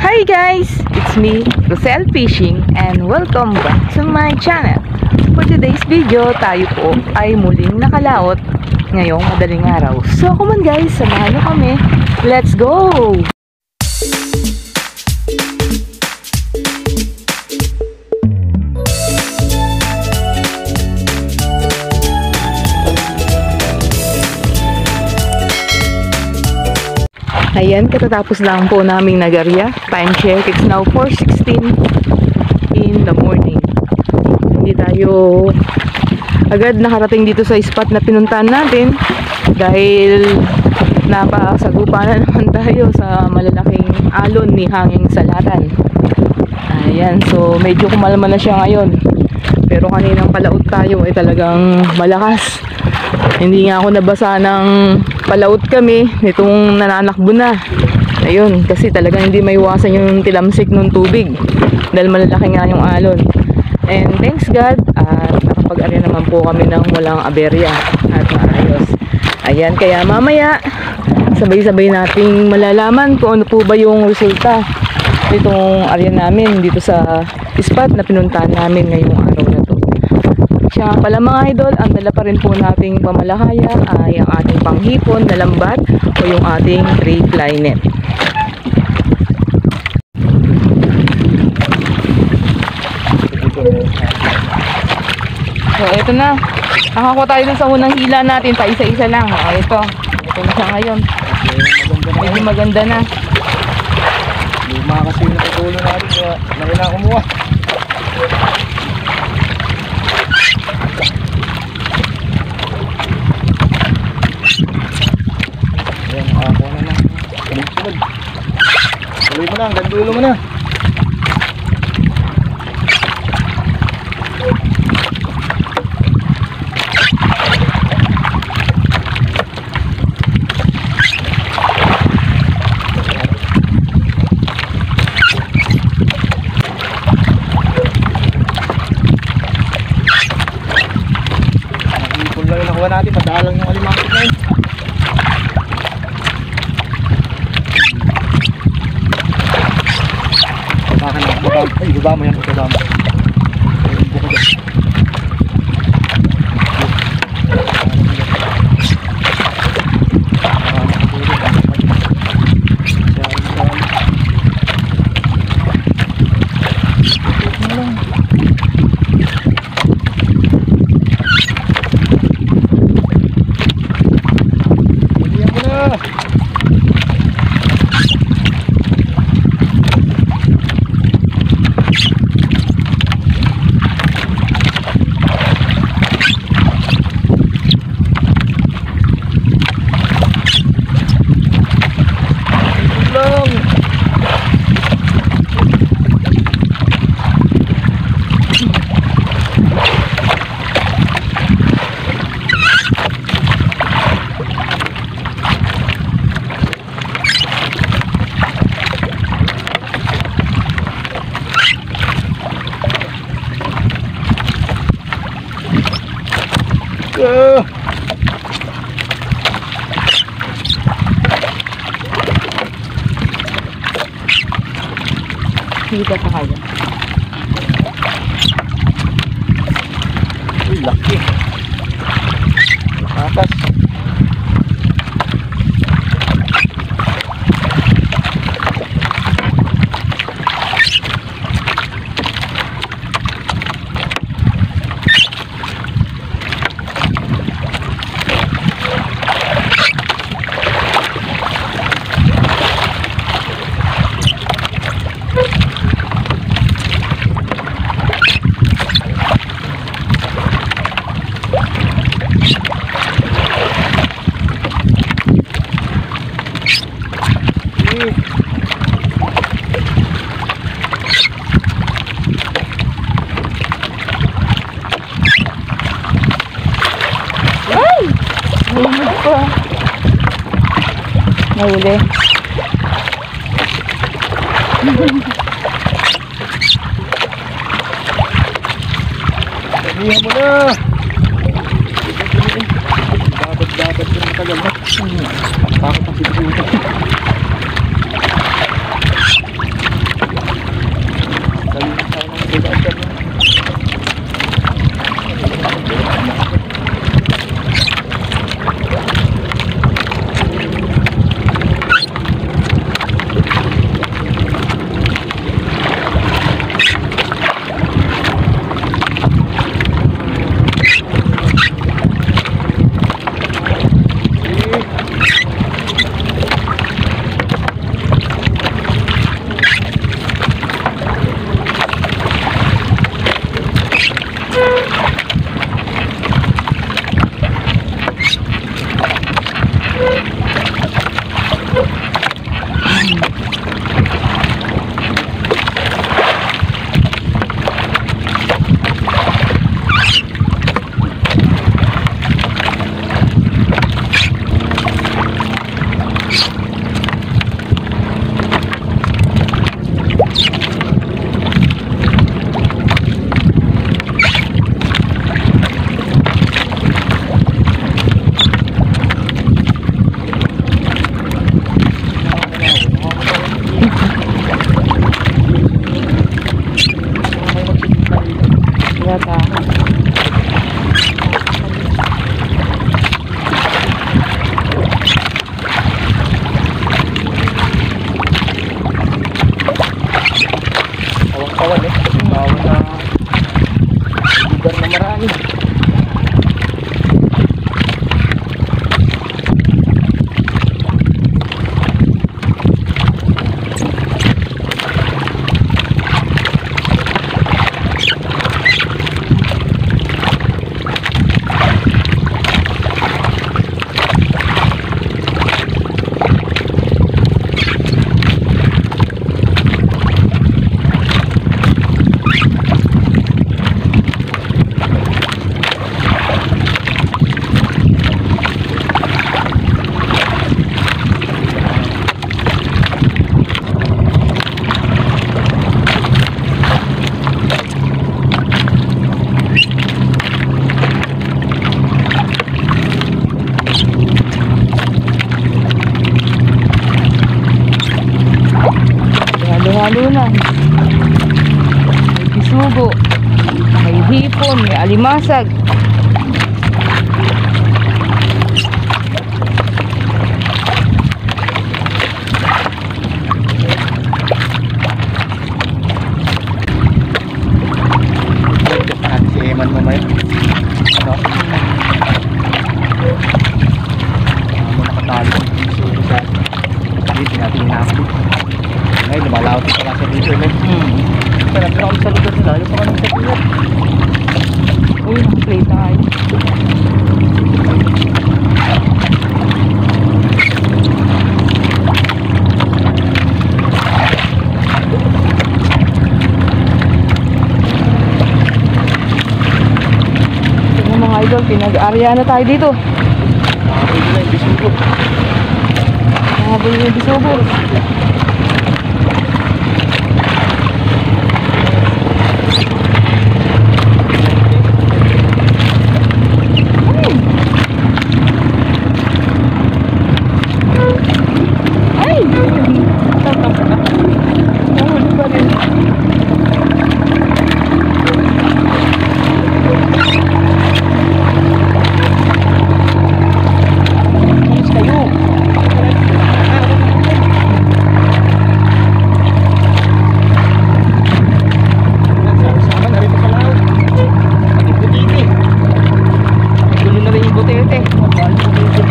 Hi guys! It's me, Rosel Fishing, and welcome back to my channel. For today's video, tayo po ay muling nakalaot ngayong madaling araw. So come on guys, samahan nyo kami. Let's go! Ayan, katatapos lang po naming nagarya. Time check, it's now 4:16 in the morning. Hindi tayo agad nakarating dito sa spot na pinuntahan natin dahil napasagupa na naman tayo sa malalaking alon ni Hanging Salatan. Ayan, so medyo kumalma na siya ngayon. Pero kaninang palaot tayo ay talagang malakas. Hindi nga ako nabasa ng palaot kami nitong nananakbo na. Ayun, kasi talagang hindi maiwasan yung tilamsik ng tubig dahil malalaki nga yung alon. And thanks God at nakapag-ari naman po kami ng walang aberya at maayos. Ayan, kaya mamaya sabay-sabay nating malalaman kung ano po ba yung resulta nitong area namin dito sa spot na pinuntahan namin ngayong araw na to. Siya pala mga idol, ang dala pa rin po nating pamalahaya ay ang ating panghipon na lambat o yung ating 3-ply net. So ito na, nakakuha tayo dun sa unang hila natin, pa isa-isa lang. Ito na siya ngayon. Medyo maganda na. Luma kasi yung natutulo natin, kaya nakina kumuha. Ayan, nakakuha na lang. Sunod-sunod. Tuloy mo na, hanggang dulo mo na. Nakipon lang yung nakuha natin, padalang yung alimantik na yun. Ay, baba mo yan, baba mo. Hindi ka sa kaya. Uy, laki. Atas. Nahuli. Sabihan mo na. Dapat yung matagal na. Takot ang pinagulita. bisugo, may hipon, may alimasag. Si Eman mamaya. Ano? Nakatalo. Dito natin hinapit. Ngayon, lumalawag ito lang sa dito. Ito natin ako sa lugar nila. Yung pangalan sa pilat. Uy, nakaplay tayo. Ito mga idol, pinag-area na tayo dito. Nakapit nila yung bisugo. Nakabili yung bisugo. Ay! Nahuli pa rin. Alis kayo. Sama na rin ito pala. Pati butiti. Gulo na rin yung butete. Mabahal yung butiti.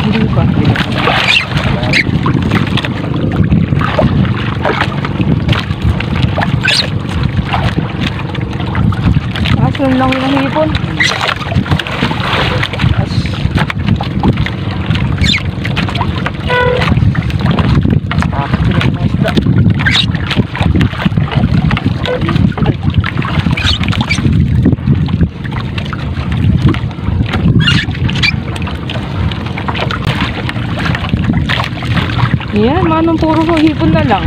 Hindi pa. Asan lang yung hipon? Yan, manong puro hipon na lang.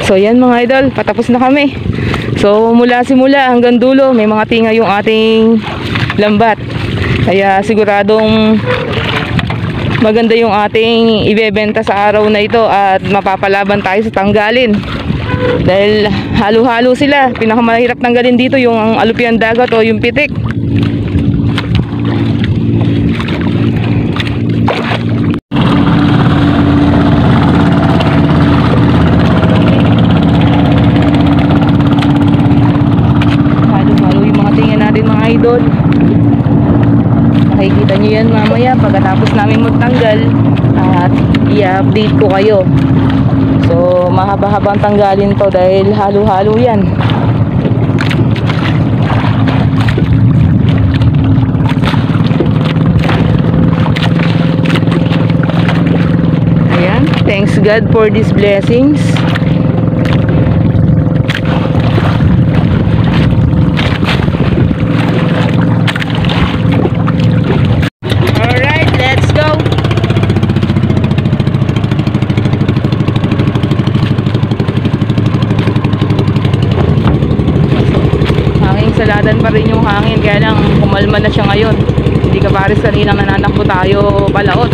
So yan mga idol, patapos na kami. So mula simula hanggang dulo may mga tinga yung ating lambat. Kaya siguradong maganda yung ating ibebenta sa araw na ito at mapapalaban tayo sa tanggalin. Dahil halo-halo sila. Pinakamahirap tanggalin dito yung alupian dagat o yung pitik. idol. Makikita nyo yan mamaya pagkatapos namin magtanggal at i-update ko kayo. So mahaba-habang tanggalin to dahil halo-halo yan. Ayan, thanks God for these blessings. Alright, let's go. Hanging saladan pa rin yung hangin, kaya lang kumalma na siya ngayon. Hindi ka pares kaninang nananakbo tayo palaot.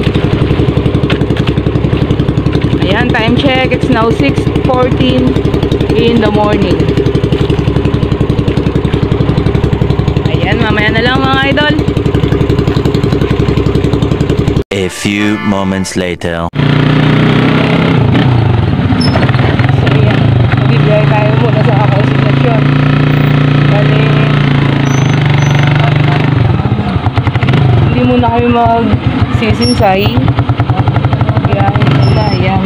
Ayan, time check, it's now 6:14 in the morning. Ayan, mamaya na lang mga idol. A few moments later. So ayan, magbibigay tayo muna sa konsignasyon. Bali, hindi muna kami magsisinsay. Biyahin muna, ayan.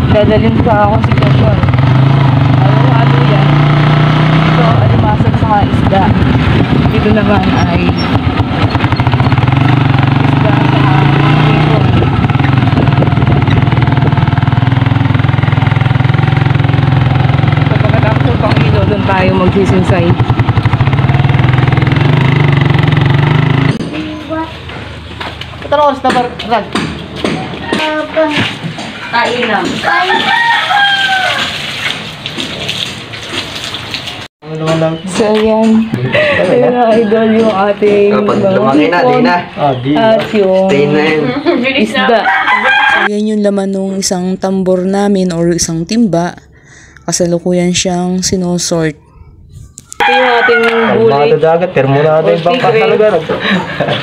Dadalhin sa konsignasyon. Halo-halo yan. Ito, alimasag sa isda. Dito naman ay isda sa hipon. So pagkatapos ng pangilo, doon tayo magsisinsay. Ito na oras na ba, Rag? Kainam. Ano naman lang? So yan. Ayun na idol yung ating Kapag mga lumaki na, di hipon na. at yung Stay na yun. isda. So yan yung laman ng isang tambor namin or isang timba. Kasalukuyan siyang sinosort. Ito yung ating gulay. Kalmado dagat, termorado yung bangka talaga.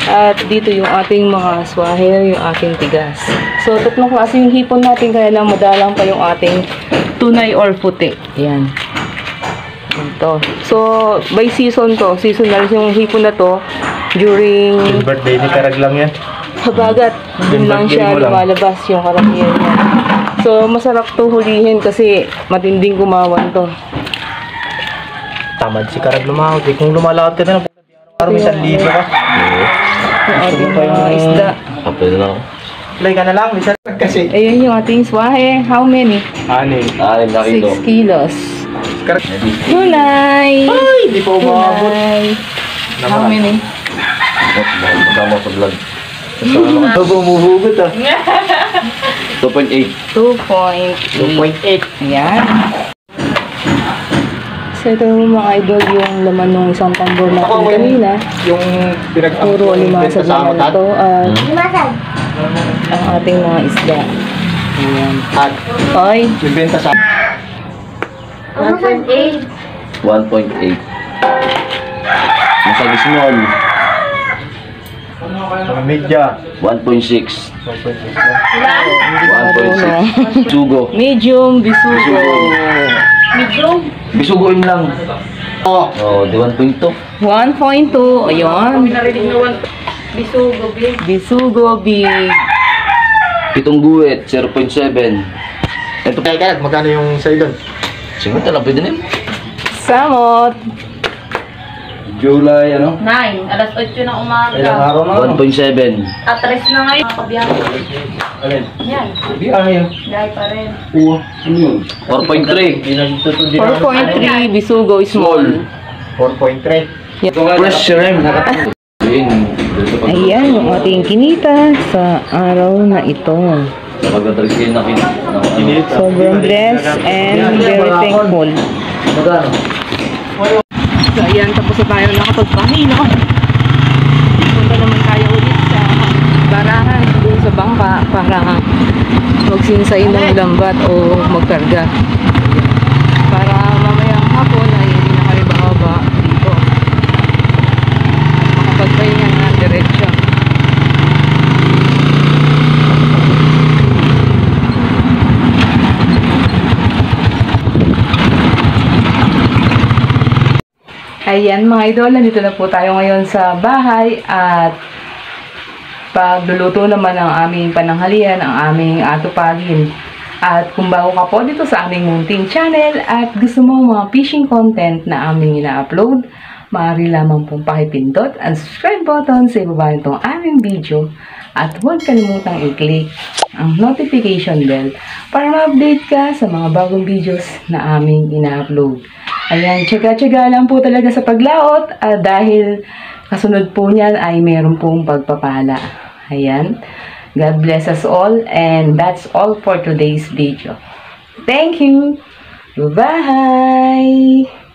At dito yung ating mga swahel, yung ating tigas. So tatlong klase yung hipon natin, kaya lang madalang pa yung ating tunay or puti. Yan. Ito. So by season to. Seasonal yung hipon na to during Yung birthday ni Karag lang yan. habagat. Doon lang siya Birthday mo lang. lumalabas yung karamihan niya. So masarap to hulihin kasi matinding kumawan to. Tamad si Karag lumahot. Eh, kung lumalakad ka na, parang 1,000 ka. Yung ating mga isda. Kapag na lang. Play ka na lang, Lisa. Kasi. Ayun yung ating swahe. How many? Anin. 6 kilos. Karag. Tunay! Ay, di pa umabot. Tunay! How many? Magkama sa vlog. Ito bumuhugot ah. 2.8. 2.8. 2.8. Ayan. So ito mga idol yung laman ng isang tambor natin kanina. Yung Puro alimasag sa naman amotan. ito at ang ating mga isda. Ayan. At Hoy! yung benta sa 1.8. Masag small. media. 1.6. 1.6 1.6. Sugo. Medium bisugo. Bisugoin lang. Oh. Oh, di 1.2. 1.2. Ayun. Bisugo big. Bisugo big. Pitong guwit, 0.7. Ito Kaya Karag, magkano yung sa'yo doon? Siguro lang pwede na yun. Samot. July, ano? 9, alas 8 ng umaga. Ilang araw na? 1.7. Atres na ngayon. Kabiyahe. Alin? Yan. Di yun. Dahil pa rin. Ano yun? 4.3. 4.3 bisugo small. 4.3. Fresh shrimp. Yun. Ayan yung ating kinita sa araw na ito. Pagdadag kayo na Sobrang blessed and very thankful. Magkano? So ayan, tapos na tayo nakapagpahino. Punta naman tayo ulit sa barahan doon sa bangka para magsinsay ng lambat o magkarga. Para mamayang hapon ay hindi na kayo bababa dito. Makapagpahinga na diretsyo. Ayan mga idol, nandito na po tayo ngayon sa bahay at pagluluto naman ang aming pananghalian, ang aming atupagin. At kung bago ka po dito sa aming munting channel at gusto mo mga fishing content na aming ina-upload, maaari lamang pong pakipindot ang subscribe button sa ibaba nitong aming video at huwag kalimutang i-click ang notification bell para ma-update ka sa mga bagong videos na aming ina-upload. Ayan, tsaga-tsaga lang po talaga sa paglaot dahil kasunod po niyan ay meron pong pagpapala. Ayan, God bless us all and that's all for today's video. Thank you! Bye-bye!